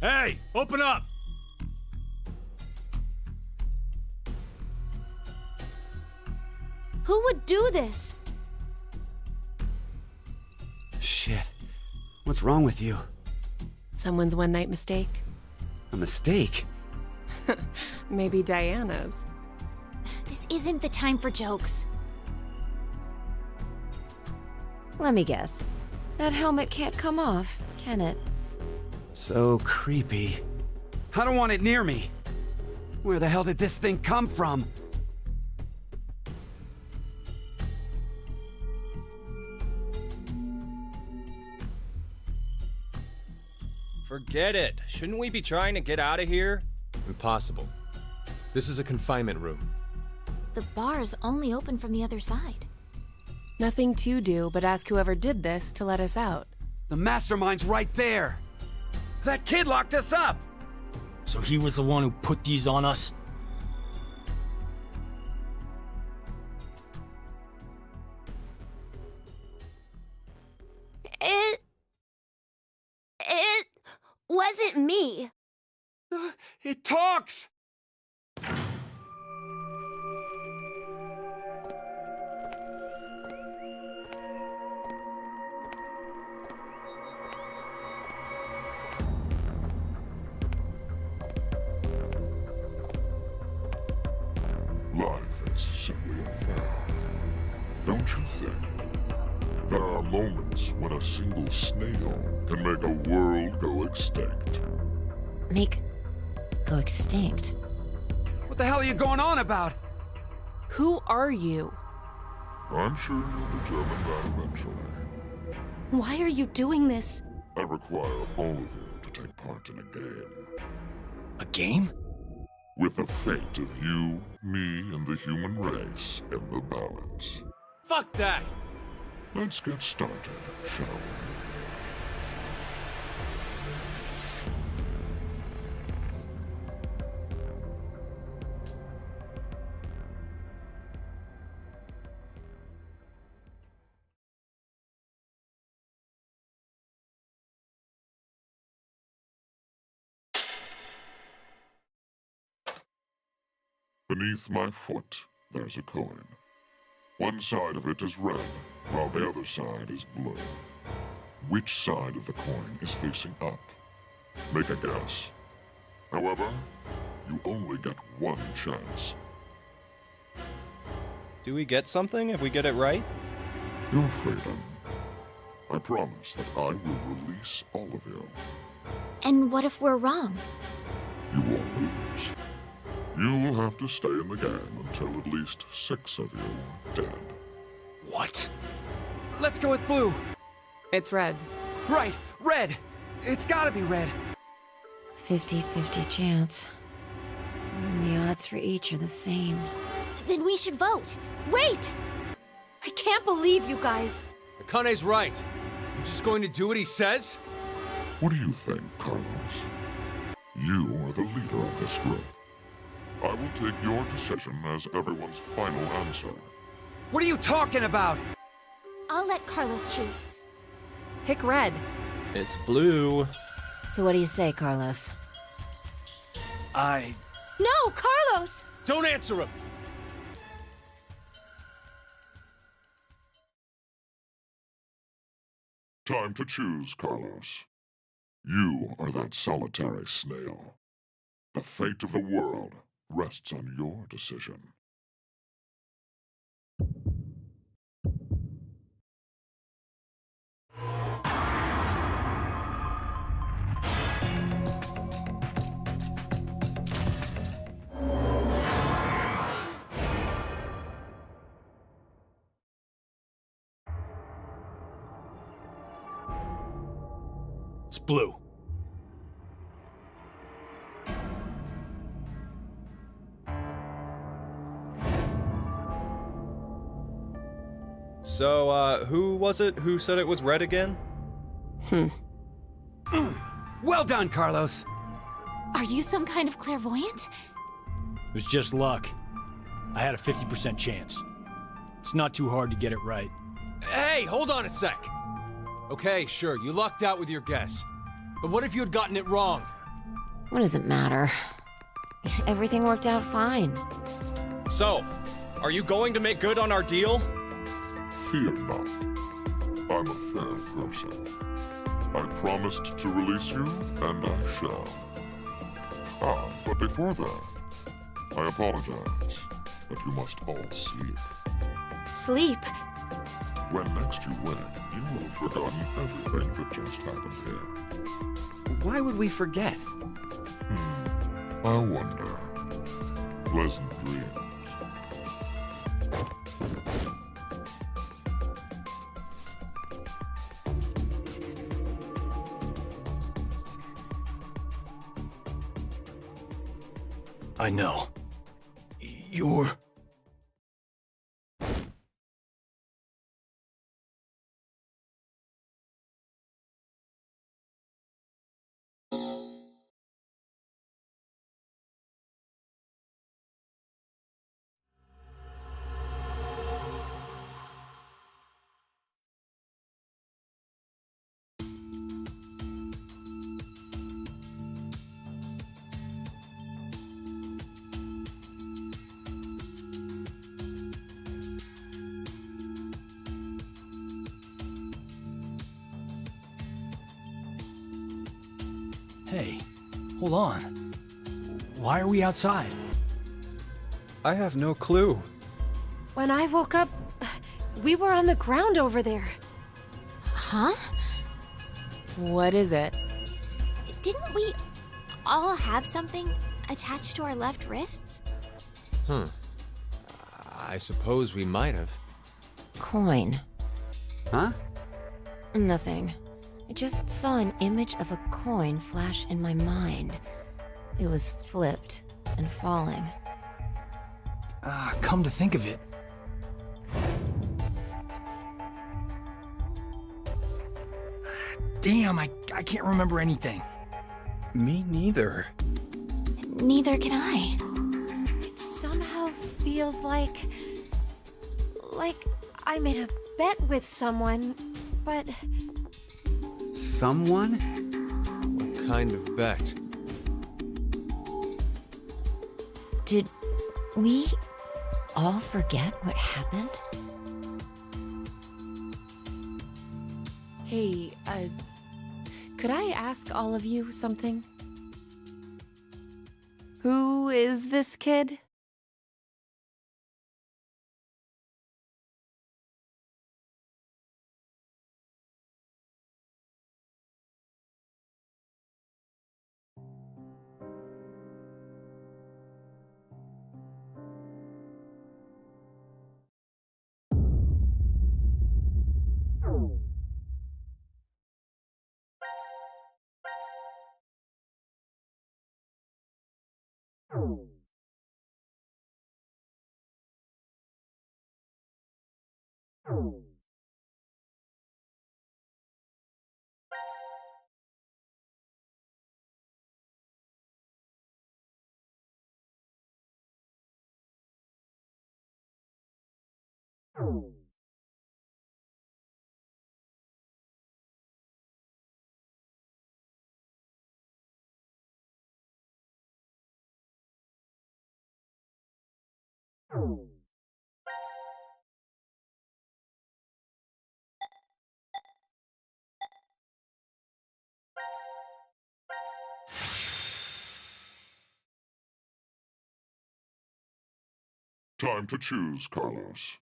Hey, open up! Who would do this? Shit. What's wrong with you? Someone's one-night mistake? A mistake? Maybe Diana's. This isn't the time for jokes. Let me guess. That helmet can't come off, can it? So creepy. I don't want it near me. Where the hell did this thing come from? Forget it. Shouldn't we be trying to get out of here? Impossible. This is a confinement room. The bar's only open from the other side. Nothing to do but ask whoever did this to let us out. The mastermind's right there. That kid locked us up. So he was the one who put these on us? It wasn't me. It talks! Life is simply unfair. Don't you think? There are moments when a single snail can make a world go extinct. Go extinct. What the hell are you going on about? Who are you? I'm sure you'll determine that eventually. Why are you doing this? I require all of you to take part in a game. A game? With the fate of you, me, and the human race in the balance. Fuck that! Let's get started, shall we? Beneath my foot, there's a coin. One side of it is red, while the other side is blue. Which side of the coin is facing up? Make a guess. However, you only get one chance. Do we get something if we get it right? Your freedom. I promise that I will release all of you. And what if we're wrong? You won't lose. You will have to stay in the game until at least 6 of you are dead. What? Let's go with blue. It's red. Right, red. It's gotta be red. 50-50 chance. The odds for each are the same. Then we should vote. Wait! I can't believe you guys. Akane's right. You're just going to do what he says? What do you think, Carlos? You are the leader of this group. I will take your decision as everyone's final answer. What are you talking about? I'll let Carlos choose. Pick red. It's blue. So what do you say, Carlos? No, Carlos! Don't answer him! Time to choose, Carlos. You are that solitary snail. The fate of the world rests on your decision. It's blue. So, who was it who said it was red again? Well done, Carlos. Are you some kind of clairvoyant? It was just luck. I had a 50% chance. It's not too hard to get it right. Hey, hold on a sec! Okay, sure, you lucked out with your guess. But what if you had gotten it wrong? What does it matter? Everything worked out fine. So, are you going to make good on our deal? Fear not. I'm a fair person. I promised to release you, and I shall. But before that, I apologize, but you must all sleep. Sleep? When next you wake, you will have forgotten everything that just happened here. Why would we forget? I wonder. Pleasant dreams. I know. You're... Hey, hold on. Why are we outside? I have no clue. When I woke up, we were on the ground over there. Huh? What is it? Didn't we all have something attached to our left wrists? I suppose we might have. Coin. Huh? Nothing. I just saw an image of a coin flash in my mind. It was flipped and falling. Come to think of it. Damn, I can't remember anything. Me neither. Neither can I. It somehow feels like I made a bet with someone, but Someone? What kind of bet? Did we all forget what happened? Hey, could I ask all of you something? Who is this kid? Time to choose, Carlos.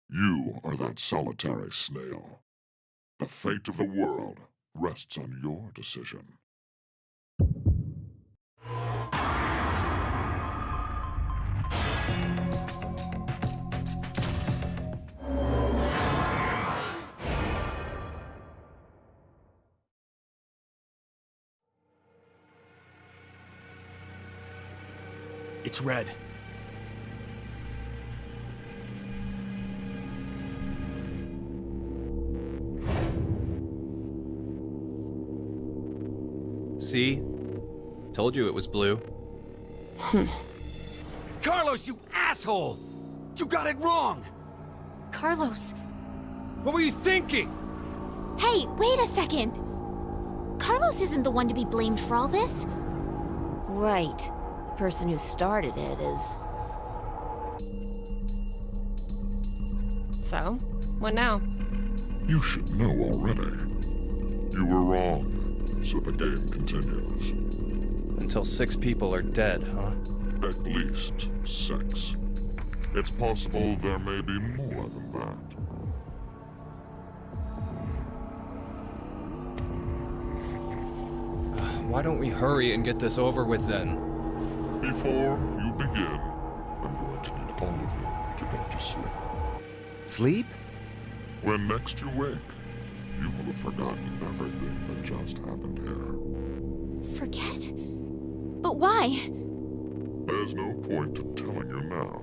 You are that solitary snail. The fate of the world rests on your decision. It's red. See? Told you it was blue. Carlos, you asshole! You got it wrong! Carlos, What were you thinking? Hey, wait a second! Carlos isn't the one to be blamed for all this. Right. The person who started it is... So, what now? You should know already. You were wrong, so the game continues. Until 6 people are dead, huh? At least 6. It's possible there may be more than that. Why don't we hurry and get this over with then? Before you begin, I'm going to need all of you to go to sleep. Sleep? When next you wake, you will have forgotten everything that just happened here. Forget? But why? There's no point to telling you now.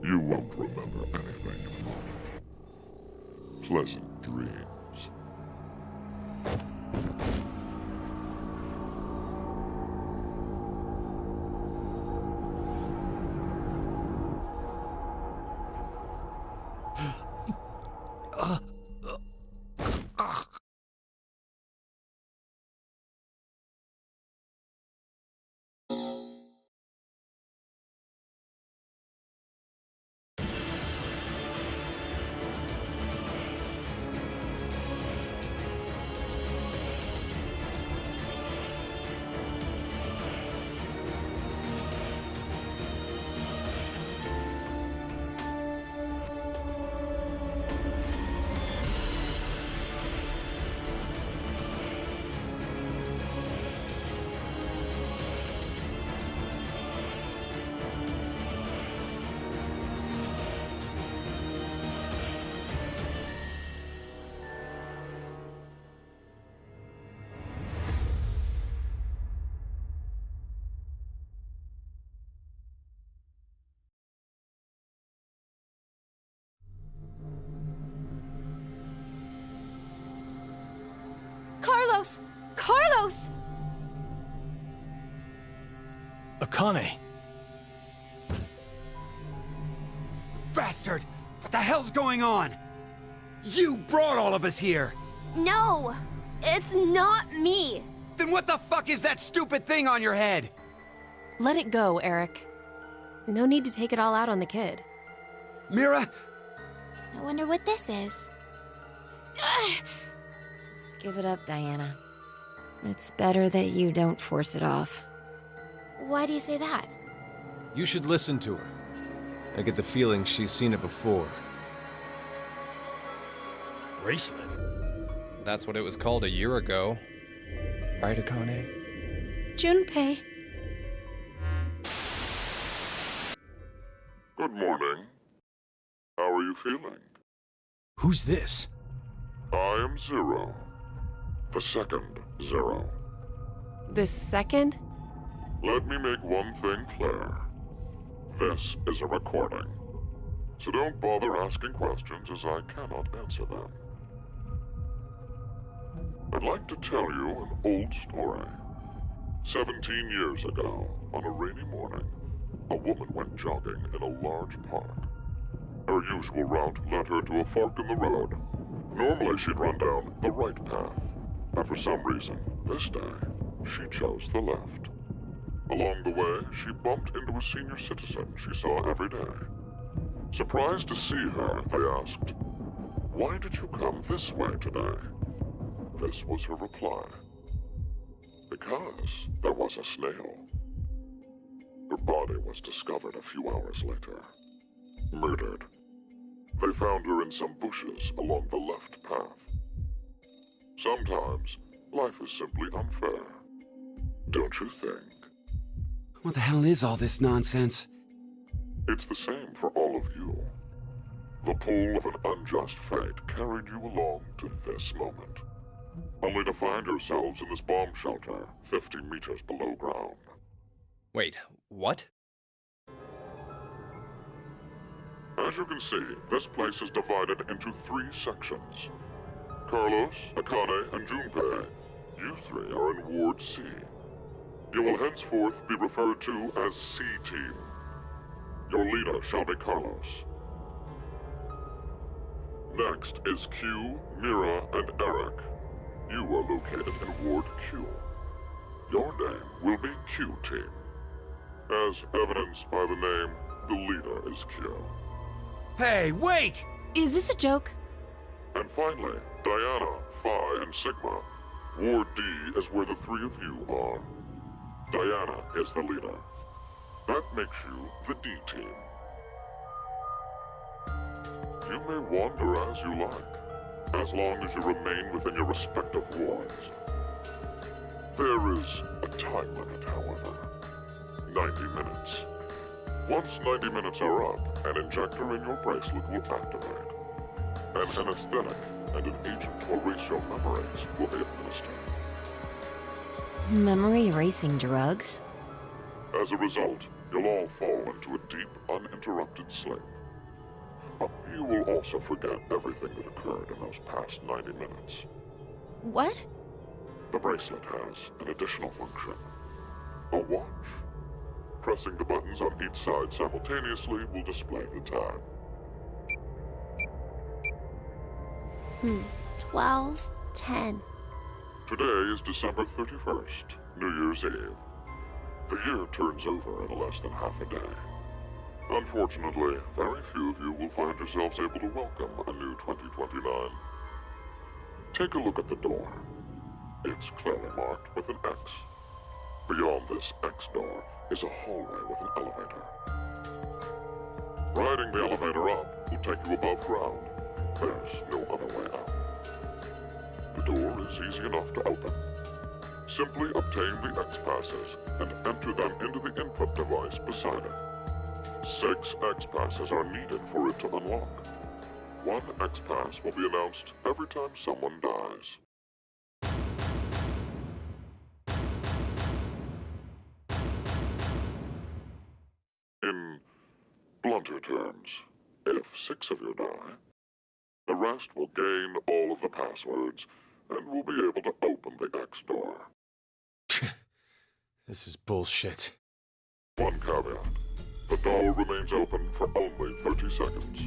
You won't remember anything. Pleasant dreams. Carlos! Carlos! Akane. Bastard! What the hell's going on? You brought all of us here! No! It's not me! Then what the fuck is that stupid thing on your head? Let it go, Eric. No need to take it all out on the kid. Mira? I wonder what this is. Give it up, Diana. It's better that you don't force it off. Why do you say that? You should listen to her. I get the feeling she's seen it before. Bracelet? That's what it was called a year ago. Right, Akane? Junpei. Good morning. How are you feeling? Who's this? I am Zero. The second Zero. The second? Let me make one thing clear. This is a recording. So don't bother asking questions as I cannot answer them. I'd like to tell you an old story. 17 years ago, on a rainy morning, a woman went jogging in a large park. Her usual route led her to a fork in the road. Normally she'd run down the right path, but for some reason, this day, she chose the left. Along the way, she bumped into a senior citizen she saw every day. Surprised to see her, they asked, "Why did you come this way today?" This was her reply. Because there was a snail. Her body was discovered a few hours later. Murdered. They found her in some bushes along the left path. Sometimes, life is simply unfair. Don't you think? What the hell is all this nonsense? It's the same for all of you. The pull of an unjust fate carried you along to this moment. Only to find yourselves in this bomb shelter 50 meters below ground. Wait, what? As you can see, this place is divided into 3 sections. Carlos, Akane, and Junpei, you 3 are in Ward C. You will henceforth be referred to as C-Team. Your leader shall be Carlos. Next is Q, Mira, and Eric. You are located in Ward Q. your name will be Q-Team. As evidenced by the name, the leader is Q. Hey, wait! Is this a joke? And finally, Diana, Phi, and Sigma. Ward D is where the three of you are. Diana is the leader. That makes you the D-Team. You may wander as you like, as long as you remain within your respective wards. There is a time limit, however. 90 minutes. Once 90 minutes are up, an injector in your bracelet will activate. An anesthetic and an agent to erase your memories will be administered. Memory erasing drugs? As a result, you'll all fall into a deep, uninterrupted sleep. But you will also forget everything that occurred in those past 90 minutes. What? The bracelet has an additional function. A watch. Pressing the buttons on each side simultaneously will display the time. 12:10. Today is December 31st, New Year's Eve. The year turns over in less than half a day. Unfortunately, very few of you will find yourselves able to welcome a new 2029. Take a look at the door. It's clearly marked with an X. Beyond this X door is a hallway with an elevator. Riding the elevator up will take you above ground. There's no other way out. The door is easy enough to open. Simply obtain the X passes and enter them into the input device beside it. 6 X passes are needed for it to unlock. 1 X pass will be announced every time someone dies. In blunter terms, if 6 of you die, the rest will gain all of the passwords and will be able to open the X door. This is bullshit. One caveat. The door remains open for only 30 seconds.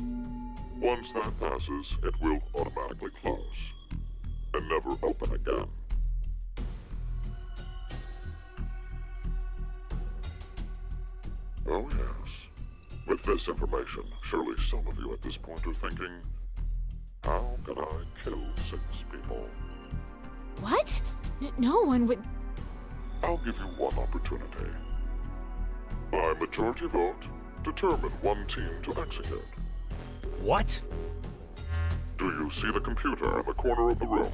Once that passes, it will automatically close and never open again. Oh yes. With this information, surely some of you at this point are thinking, how can I kill 6 people? What? No one would. I'll give you one opportunity. By majority vote, determine one team to execute. What? Do you see the computer in the corner of the room?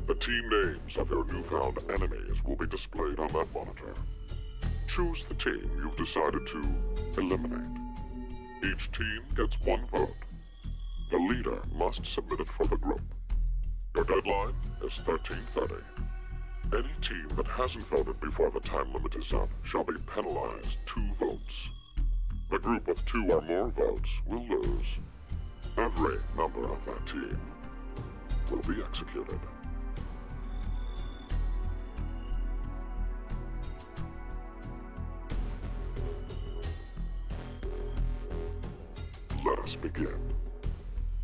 The team names of your newfound enemies will be displayed on that monitor. Choose the team you've decided to eliminate. Each team gets 1 vote. The leader must submit it for the group. Your deadline is 13:30. Any team that hasn't voted before the time limit is up shall be penalized 2 votes. The group with 2 or more votes will lose. Every member of that team will be executed. Let us begin.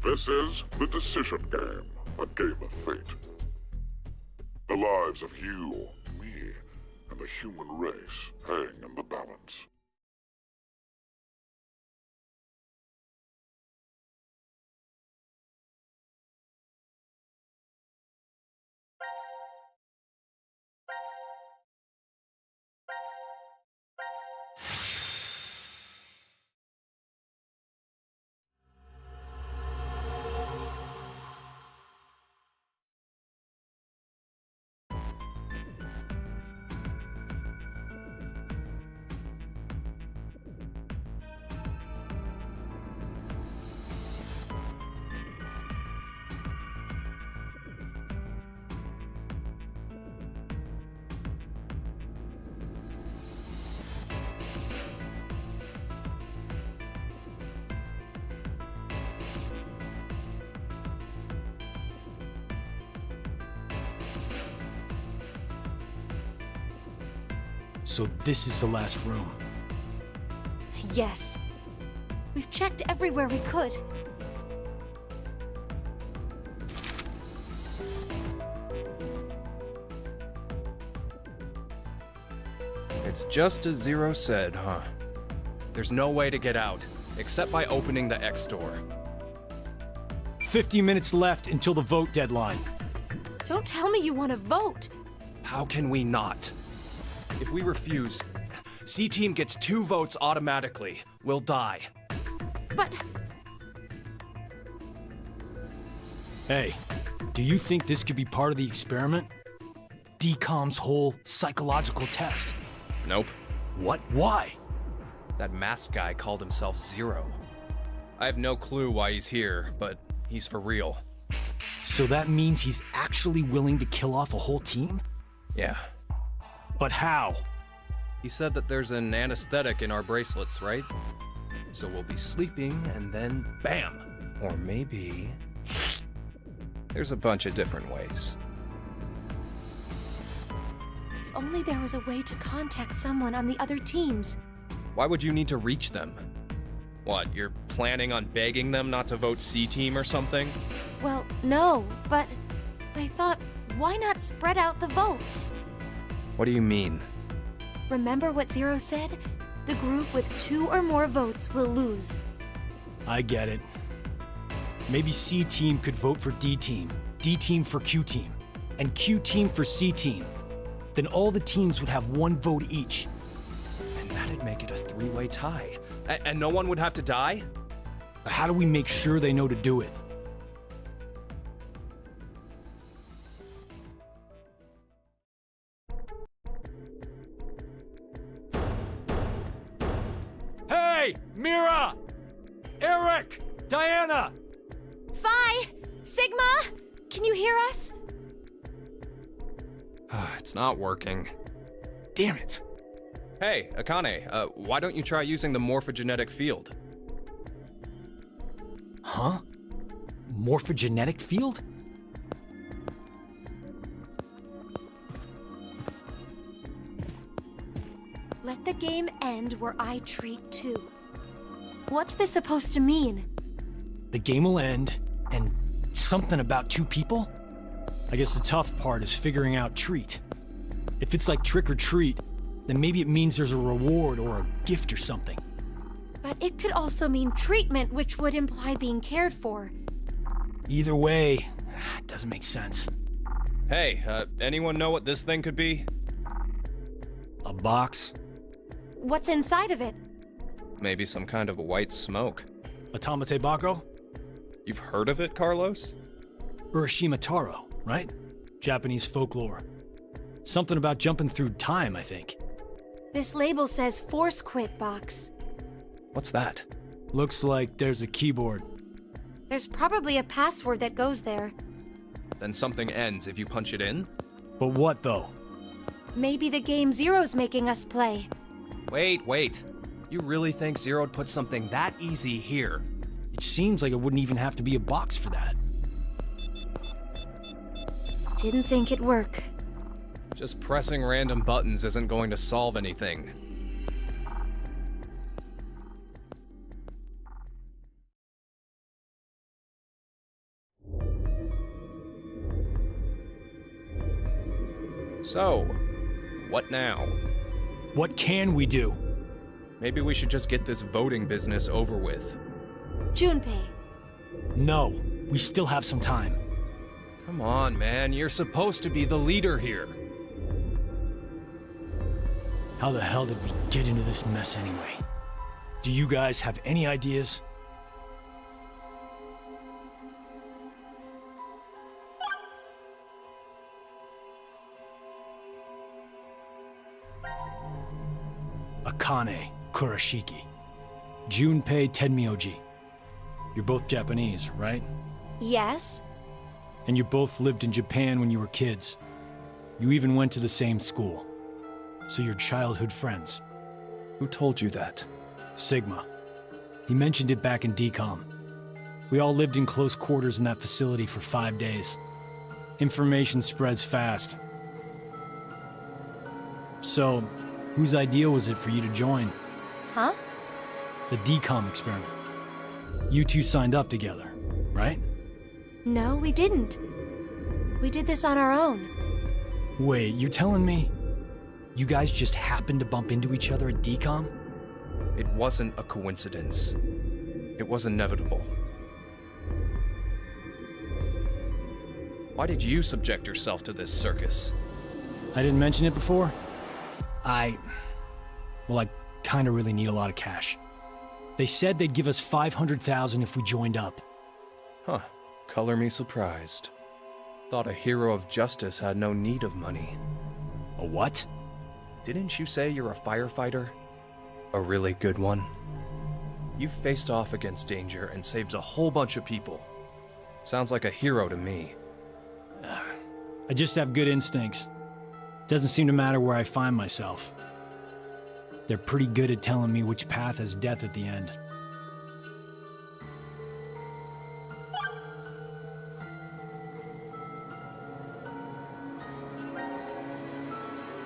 This is the Decision Game, a game of fate. The lives of you, me, and the human race hang in the balance. So this is the last room. Yes. We've checked everywhere we could. It's just as Zero said, huh? There's no way to get out, except by opening the X door. 50 minutes left until the vote deadline. Don't tell me you want to vote. How can we not? If we refuse, C-Team gets 2 votes automatically. We'll die. But Hey, do you think this could be part of the experiment? DCOM's whole psychological test. Nope. What? Why? That masked guy called himself Zero. I have no clue why he's here, but he's for real. So that means he's actually willing to kill off a whole team? Yeah. But how? He said that there's an anesthetic in our bracelets, right? So we'll be sleeping and then BAM! Or maybe... There's a bunch of different ways. if only there was a way to contact someone on the other teams. Why would you need to reach them? What, you're planning on begging them not to vote C-Team or something? Well, no, but I thought, why not spread out the votes? What do you mean? Remember what Zero said? The group with 2 or more votes will lose. I get it. Maybe C-Team could vote for D-Team, D-Team for Q-Team, and Q-Team for C-Team. Then all the teams would have 1 vote each. And that'd make it a 3-way tie. And no one would have to die? How do we make sure they know to do it? Hey! Mira! Eric! Diana! Phi! Sigma! Can you hear us? It's not working. Damn it! Hey, Akane, why don't you try using the morphogenetic field? Huh? Morphogenetic field? Let the game end where I treat 2. What's this supposed to mean? The game will end, and something about 2 people? I guess the tough part is figuring out treat. If it's like trick or treat, then maybe it means there's a reward or a gift or something. But it could also mean treatment, which would imply being cared for. Either way, it doesn't make sense. Hey, anyone know what this thing could be? A box? What's inside of it? Maybe some kind of white smoke. Automate Bako? You've heard of it, Carlos? Urashima Taro, right? Japanese folklore. Something about jumping through time, I think. This label says Force Quit Box. What's that? Looks like there's a keyboard. There's probably a password that goes there. Then something ends if you punch it in? But what, though? Maybe the game Zero's making us play. Wait. You really think Zero'd put something that easy here? It seems like it wouldn't even have to be a box for that. Didn't think it'd work. Just pressing random buttons isn't going to solve anything. So, what now? What can we do? Maybe we should just get this voting business over with. Junpei. No, we still have some time. Come on, man, you're supposed to be the leader here. How the hell did we get into this mess anyway? Do you guys have any ideas? Akane Kurashiki. Junpei Tenmyoji. You're both Japanese, right? Yes? And you both lived in Japan when you were kids. You even went to the same school. So you're childhood friends. Who told you that? Sigma. He mentioned it back in DCOM. We all lived in close quarters in that facility for 5 days. Information spreads fast. So, whose idea was it for you to join? Huh? The DCOM experiment. You two signed up together, right? No, we didn't. We did this on our own. Wait, you're telling me? You guys just happened to bump into each other at DCOM? It wasn't a coincidence. It was inevitable. Why did you subject yourself to this circus? I didn't mention it before? Well, I kinda really need a lot of cash. They said they'd give us $500,000 if we joined up. Huh. Color me surprised. Thought a hero of justice had no need of money. A what? Didn't you say you're a firefighter? A really good one? You've faced off against danger and saved a whole bunch of people. Sounds like a hero to me. I just have good instincts. Doesn't seem to matter where I find myself. They're pretty good at telling me which path has death at the end.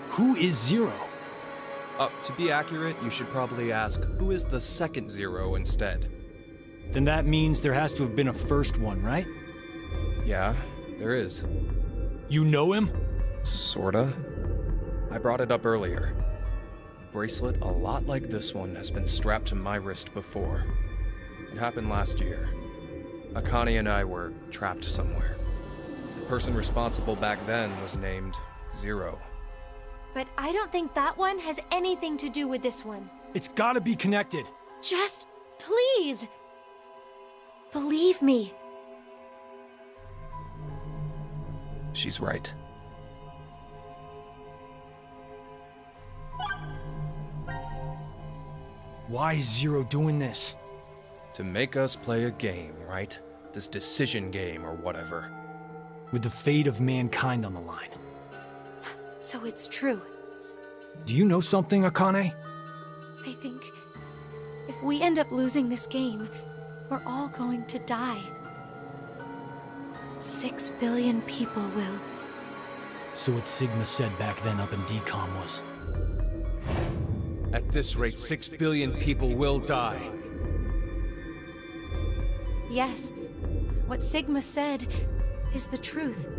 Who is Zero? To be accurate, you should probably ask, who is the second Zero instead? Then that means there has to have been a first one, right? Yeah, there is. You know him? Sorta. I brought it up earlier. A bracelet a lot like this one has been strapped to my wrist before. It happened last year. Akane and I were trapped somewhere. The person responsible back then was named Zero. But I don't think that one has anything to do with this one. It's gotta be connected. Just, please, believe me. She's right. Why is Zero doing this? To make us play a game, right? This decision game or whatever. With the fate of mankind on the line. So it's true. Do you know something, Akane? I think if we end up losing this game, we're all going to die. 6 billion people will. So what Sigma said back then up in DCOM was... At this rate, 6 billion people will die. Yes, what Sigma said is the truth.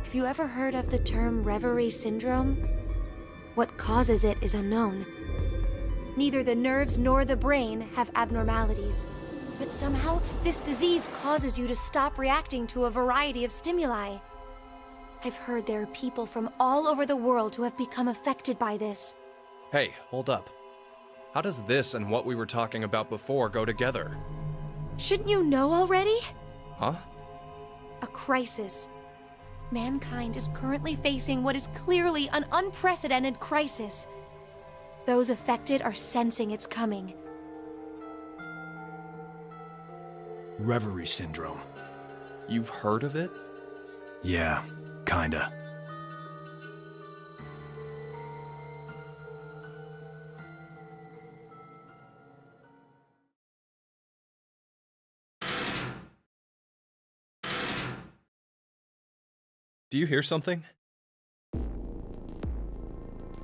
Have you ever heard of the term Reverie Syndrome? What causes it is unknown. Neither the nerves nor the brain have abnormalities. But somehow, this disease causes you to stop reacting to a variety of stimuli. I've heard there are people from all over the world who have become affected by this. Hey, hold up. How does this and what we were talking about before go together? Shouldn't you know already? Huh? A crisis. Mankind is currently facing what is clearly an unprecedented crisis. Those affected are sensing it's coming. Reverie Syndrome. You've heard of it? Yeah, kinda. Do you hear something?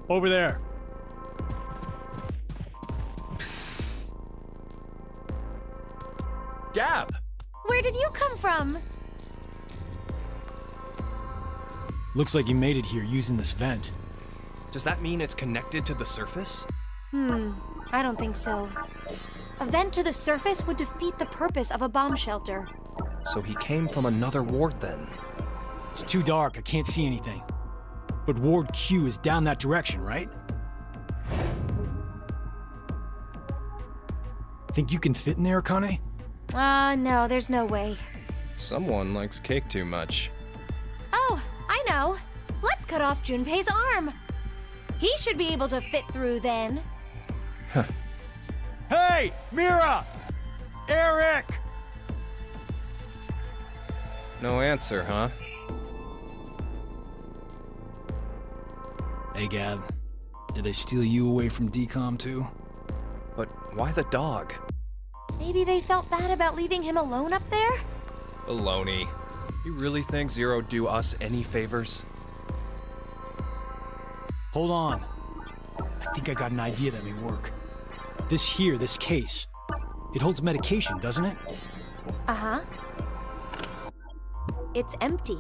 Over there. Gab! Where did you come from? Looks like you made it here using this vent. Does that mean it's connected to the surface? I don't think so. A vent to the surface would defeat the purpose of a bomb shelter. So he came from another ward then. It's too dark, I can't see anything. But Ward Q is down that direction, right? Think you can fit in there, Akane? No, there's no way. Someone likes cake too much. Oh, I know. Let's cut off Junpei's arm. He should be able to fit through then. Hey, Mira! Eric! No answer, huh? Hey, Gab. Did they steal you away from DCOM too? But why the dog? Maybe they felt bad about leaving him alone up there? Baloney. You really think Zero do us any favors? Hold on. I think I got an idea that may work. This case, it holds medication, doesn't it? Uh-huh. It's empty.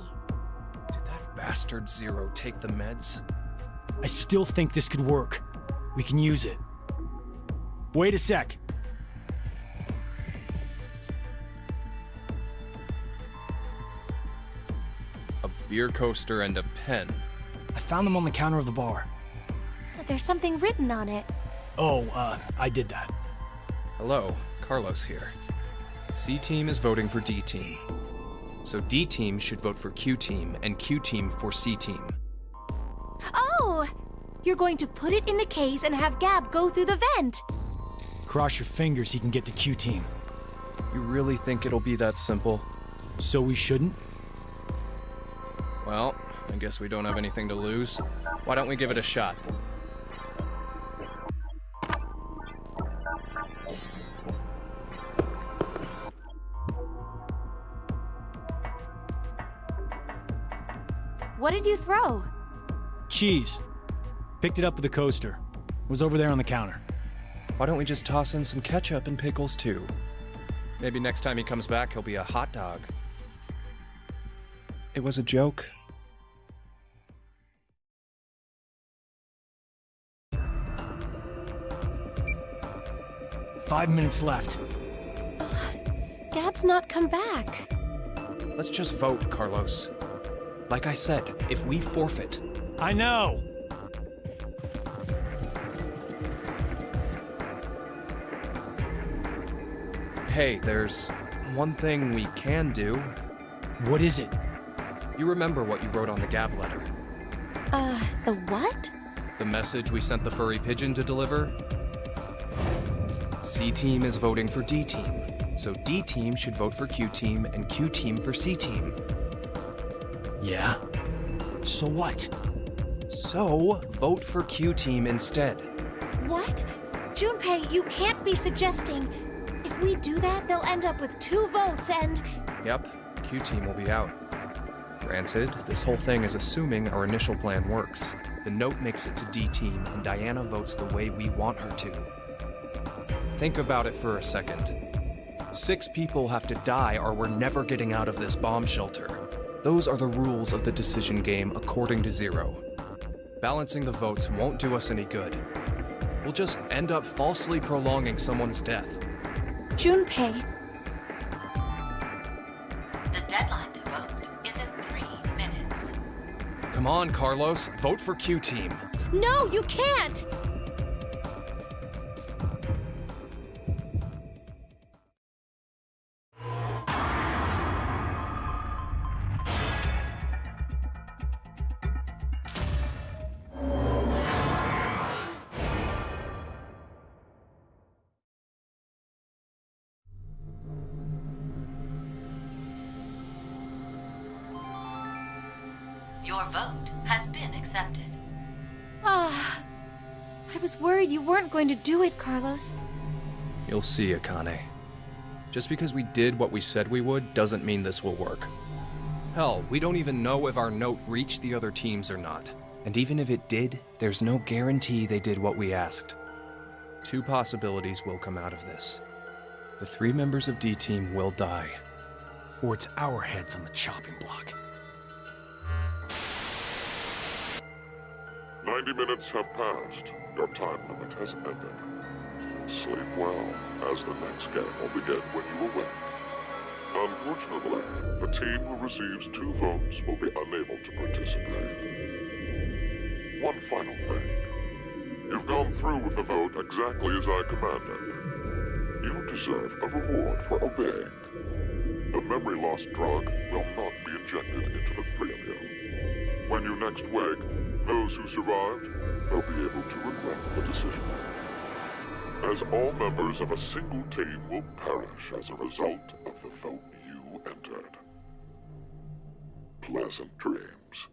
Did that bastard Zero take the meds? I still think this could work. We can use it. Wait a sec. A beer coaster and a pen. I found them on the counter of the bar. There's something written on it. Oh, I did that. Hello, Carlos here. C-Team is voting for D-Team. So D-Team should vote for Q-Team, and Q-Team for C-Team. Oh! You're going to put it in the case and have Gab go through the vent! Cross your fingers he can get to Q-Team. You really think it'll be that simple? So we shouldn't? Well, I guess we don't have anything to lose. Why don't we give it a shot? What did you throw? Cheese. Picked it up with the coaster. Was over there on the counter. Why don't we just toss in some ketchup and pickles too? Maybe next time he comes back, he'll be a hot dog. It was a joke. Five minutes left. Gab's not come back. Let's just vote, Carlos. Like I said, if we forfeit... I know! Hey, there's one thing we can do. What is it? You remember what you wrote on the Gab letter? The what? The message we sent the furry pigeon to deliver? C-Team is voting for D-Team, so D-Team should vote for Q-Team and Q-Team for C-Team. Yeah? So what? So, vote for Q-Team instead. What? Junpei, you can't be suggesting... If we do that, they'll end up with 2 votes and... Yep, Q-Team will be out. Granted, this whole thing is assuming our initial plan works. The note makes it to D-Team, and Diana votes the way we want her to. Think about it for a second. 6 people have to die or we're never getting out of this bomb shelter. Those are the rules of the decision game according to Zero. Balancing the votes won't do us any good. We'll just end up falsely prolonging someone's death. Junpei... The deadline to vote is in 3 minutes. Come on, Carlos, vote for Q-Team. No, you can't! Your vote has been accepted. Ah, I was worried you weren't going to do it, Carlos. You'll see, Akane. Just because we did what we said we would doesn't mean this will work. Hell, we don't even know if our note reached the other teams or not. And even if it did, there's no guarantee they did what we asked. 2 possibilities will come out of this. The 3 members of D-Team will die. Or it's our heads on the chopping block. 90 minutes have passed. Your time limit has ended. Sleep well, as the next game will begin when you awake. Unfortunately, the team who receives 2 votes will be unable to participate. One final thing. You've gone through with the vote exactly as I commanded. You deserve a reward for obeying. The memory loss drug will not be injected into the 3 of you. When you next wake, those who survived will be able to regret the decision. As all members of a single team will perish as a result of the vote you entered. Pleasant dreams.